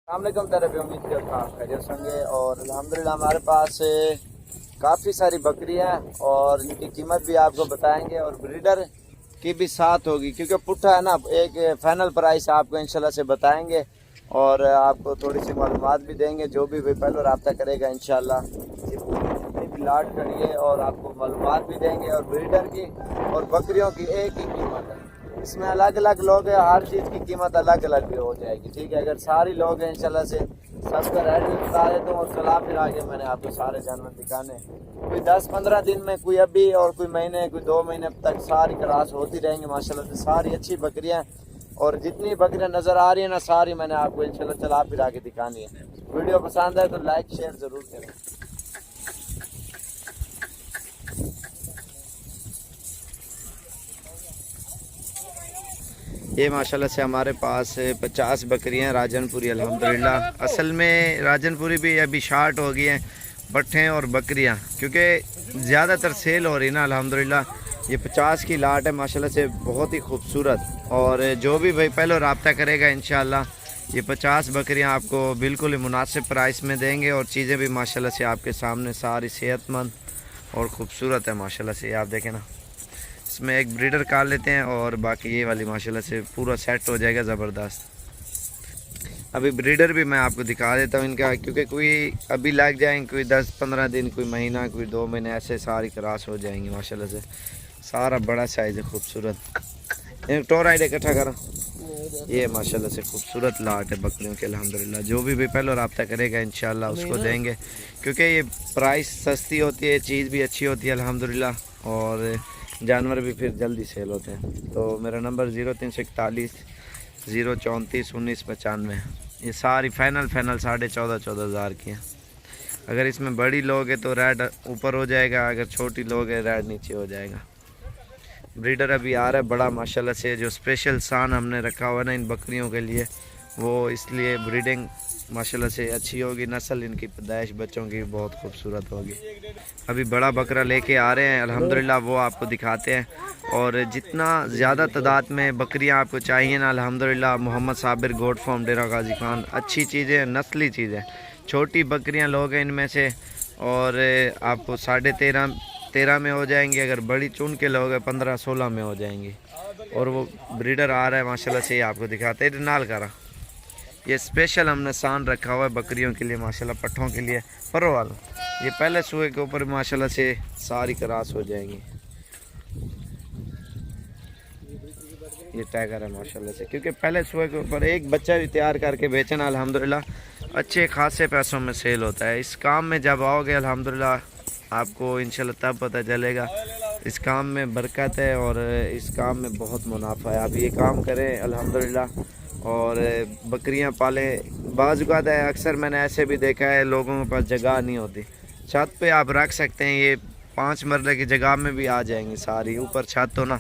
अस्सलामुअलैकुम तरह पे उम्मीद करता हूँ खैरियत होंगे। और अल्हम्दुलिल्लाह हमारे पास काफ़ी सारी बकरियाँ और इनकी कीमत भी आपको बताएंगे और ब्रीडर की भी साथ होगी, क्योंकि पुट्ठा है ना, एक फाइनल प्राइस आपको इंशाल्लाह से बताएंगे और आपको थोड़ी सी मालूमात भी देंगे। जो भी पहले रब्ता करेगा इंशाल्लाह जितनी भी लाट करिए और आपको मालूमात भी देंगे। और ब्रीडर की और बकरियों की एक ही कीमत है, इसमें अलग अलग लोग हैं, हर चीज़ की कीमत अलग अलग भी हो जाएगी। ठीक है, अगर सारी लोग हैं इंशाल्लाह से सबका रेट भी बता देता हूँ और चला फिर आगे मैंने आपको सारे जानवर दिखाने, कोई 10-15 दिन में, कोई अभी और कोई महीने, कोई 2 महीने तक सारी क्रॉस होती रहेंगी माशाल्लाह से। सारी अच्छी बकरियाँ और जितनी बकरियाँ नज़र आ रही है ना, सारी मैंने आपको इंशाल्लाह चला फिर आगे दिखानी है। वीडियो पसंद है तो लाइक शेयर ज़रूर करें। ये माशाल्लाह से हमारे पास 50 बकरियां राजनपुरी अल्हम्दुलिल्लाह। असल में राजनपुरी भी अभी शार्ट हो गई हैं, बट्ठे और बकरियां, क्योंकि ज़्यादातर सेल हो रही ना अल्हम्दुलिल्लाह। ये 50 की लाट है माशाल्लाह से, बहुत ही खूबसूरत। और जो भी भाई पहले रब्ता करेगा इंशाल्लाह ये 50 बकरियां आपको बिल्कुल ही मुनासिब प्राइस में देंगे। और चीज़ें भी माशाल्लाह से आपके सामने सारी सेहतमंद और ख़ूबसूरत है माशाल्लाह से। आप देखें ना, इसमें एक ब्रीडर काट लेते हैं और बाकी ये वाली माशाल्लाह से पूरा सेट हो जाएगा ज़बरदस्त। अभी ब्रीडर भी मैं आपको दिखा देता हूँ इनका, क्योंकि कोई अभी लग जाएंगे, कोई 10-15 दिन, कोई महीना, कोई 2 महीने, ऐसे सारी क्रॉस हो जाएंगी माशाल्लाह से। सारा बड़ा साइज़ है, खूबसूरत। टोर आइड इकट्ठा करो। ये माशाल्लाह से खूबसूरत लाट है बकरियों के अल्हम्दुलिल्लाह। जो भी पहले रब्ता करेगा इंशाल्लाह उसको देंगे, क्योंकि ये प्राइस सस्ती होती है, चीज़ भी अच्छी होती है अल्हम्दुलिल्लाह, और जानवर भी फिर जल्दी सेल होते हैं। तो मेरा नंबर 0341 034 1995। ये सारी फाइनल 14,500 हज़ार की है। अगर इसमें बड़ी लोग है तो रेट ऊपर हो जाएगा, अगर छोटी लोग है रेट नीचे हो जाएगा। ब्रीडर अभी आ रहा है बड़ा माशाल्लाह से। जो स्पेशल सान हमने रखा हुआ है ना इन बकरियों के लिए, वो इसलिए ब्रीडिंग माशाल्लाह से अच्छी होगी, नस्ल इनकी पैदाइश बच्चों की बहुत खूबसूरत होगी। अभी बड़ा बकरा लेके आ रहे हैं अल्हम्दुलिल्लाह, वो आपको दिखाते हैं। और जितना ज़्यादा तादाद में बकरियां आपको चाहिए ना अल्हम्दुलिल्लाह, मोहम्मद साबिर गोट फार्म डेरा गाजी खान अच्छी चीज़ें, नस्ली चीज़ें, छोटी बकरियां लोग हैं इनमें से, और आपको 13.5 में हो जाएंगी। अगर बड़ी चुन के लोग हैं 15-16 में हो जाएंगी। और वो ब्रीडर आ रहा है माशाल्लाह से, आपको दिखाते हैं नाल करा। ये स्पेशल हमने सान रखा हुआ है बकरियों के लिए माशाल्लाह, पट्ठों के लिए। परो वाला ये पहले सुए के ऊपर माशाल्लाह से सारी क्रॉस हो जाएंगी। ये टाइगर है माशाल्लाह से, क्योंकि पहले सुए के ऊपर एक बच्चा भी तैयार करके बेचना अल्हम्दुलिल्लाह अच्छे खासे पैसों में सेल होता है। इस काम में जब आओगे अल्हम्दुलिल्लाह आपको इंशाल्लाह तब पता चलेगा, इस काम में बरकत है और इस काम में बहुत मुनाफा है। आप ये काम करें अल्हम्दुलिल्लाह और बकरियां पालें। बाज़-औक़ात है, अक्सर मैंने ऐसे भी देखा है लोगों के पास जगह नहीं होती, छत पे आप रख सकते हैं। ये 5 मरले की जगह में भी आ जाएंगी सारी, ऊपर छत हो ना।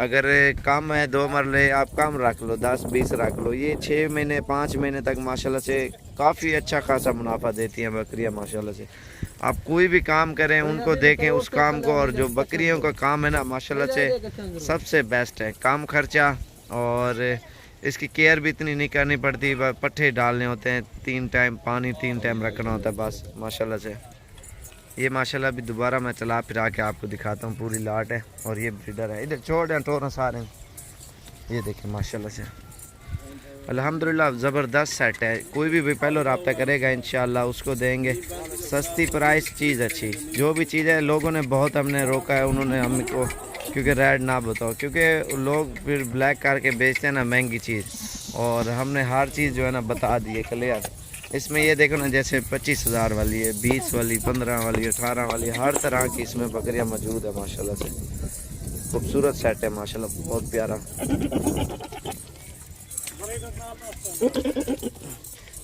अगर कम है 2 मरले, आप कम रख लो, 10-20 रख लो। ये 6 महीने 5 महीने तक माशाल्लाह से काफ़ी अच्छा खासा मुनाफा देती हैं बकरियां माशाल्लाह से। आप कोई भी काम करें उनको देखें उस काम को, और जो बकरियों का काम है ना माशाल्लाह से सबसे बेस्ट है, कम खर्चा, और इसकी केयर भी इतनी नहीं करनी पड़ती। पट्ठे डालने होते हैं, 3 टाइम पानी 3 टाइम रखना होता है बस माशाल्लाह से। ये माशाल्लाह अभी दोबारा मैं चला फिरा के आपको दिखाता हूँ, पूरी लाट है। और ये ब्रीडर है, इधर छोड़ हैं टोर सारे, ये देखें माशाल्लाह से अल्हम्दुलिल्लाह ज़बरदस्त सेट है। कोई भी पहले रब्ता करेगा इंशाल्लाह उसको देंगे सस्ती प्राइस, चीज़ अच्छी। जो भी चीज़ है लोगों ने बहुत हमने रोका है, उन्होंने हमको क्योंकि रेट ना बताओ, क्योंकि लोग फिर ब्लैक करके बेचते हैं ना महंगी चीज़, और हमने हर चीज़ जो है ना बता दी है क्लियर। इसमें ये देखो ना, जैसे 25,000 वाली है, 20 वाली, 15 वाली, 18 वाली, हर तरह की इसमें बकरियां मौजूद है माशाल्लाह से। खूबसूरत सेट है माशाल्लाह, बहुत प्यारा।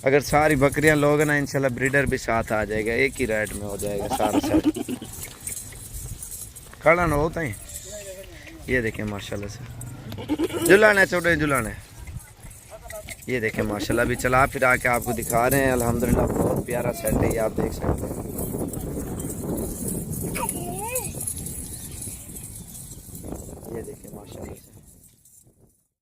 अगर सारी बकरियां लोग ना इंशाल्लाह ब्रीडर भी साथ आ जाएगा, एक ही रेट में हो जाएगा सारा सेट। खड़ा ना होता है। ये देखें माशाल्लाह से जुलाने, छोटे जुलाने, ये देखें माशाल्लाह। अभी चला फिर आके आपको दिखा रहे हैं अल्हम्दुलिल्लाह, बहुत प्यारा सेट है ये, आप देख सकते हैं। ये देखें माशाल्लाह।